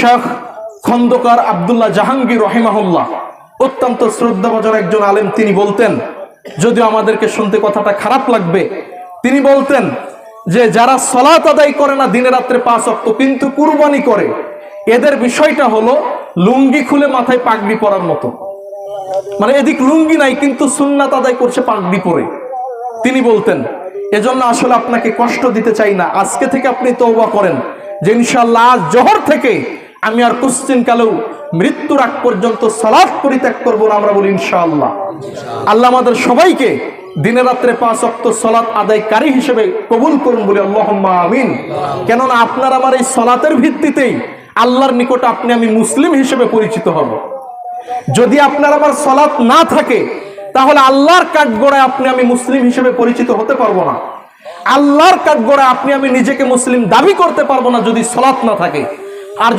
শেখ খন্দকার আব্দুল্লাহ জাহাঙ্গীর রহিমাহুল্লাহ অত্যন্ত শ্রদ্ধাভাজন একজন আলেম। তিনি বলতেন, যদিও আমাদেরকে শুনতে কথাটা খারাপ লাগবে, তিনি বলতেন যে যারা সালাত আদায় করে না দিনে রাত্রে 5 ওয়াক্ত কিন্তু কুরবানি করে, এদের বিষয়টা হলো লুঙ্গি খুলে মাথায় পাগড়ি পরার মতো। মানে এদিক লুঙ্গি নাই কিন্তু সুন্নাত আদায় করছে পাগড়ি পরে। তিনি বলতেন, এজন্য আসলে আপনাকে কষ্ট দিতে চাই না, আজকে থেকে আপনি তওবা করেন যে ইনশাআল্লাহ আজ জোহর থেকে আমি আর কোশ্চিন কালেও মৃত্যুর আগ পর্যন্ত সালাত পরিত্যাগ করবো না। আমরা বলি ইনশাআল্লাহ। আল্লাহ আমাদের সবাইকে দিনে রাত্রে 5 ওয়াক্ত সালাত আদায়কারী হিসেবে কবুল করুন বলি আল্লাহুম্মা আমিন। কেননা আপনার আমার এই সালাতের ভিত্তিতেই আল্লাহর নিকট আপনি আমি মুসলিম হিসেবে পরিচিত হব। যদি আপনার আমার সালাত না থাকে তাহলে আল্লাহর কাঠগড়ায় আপনি আমি মুসলিম হিসেবে পরিচিত হতে পারবো না। আল্লাহর কাঠগড়ায় আপনি আমি নিজেকে মুসলিম দাবি করতে পারবো না যদি সালাত না থাকে। আর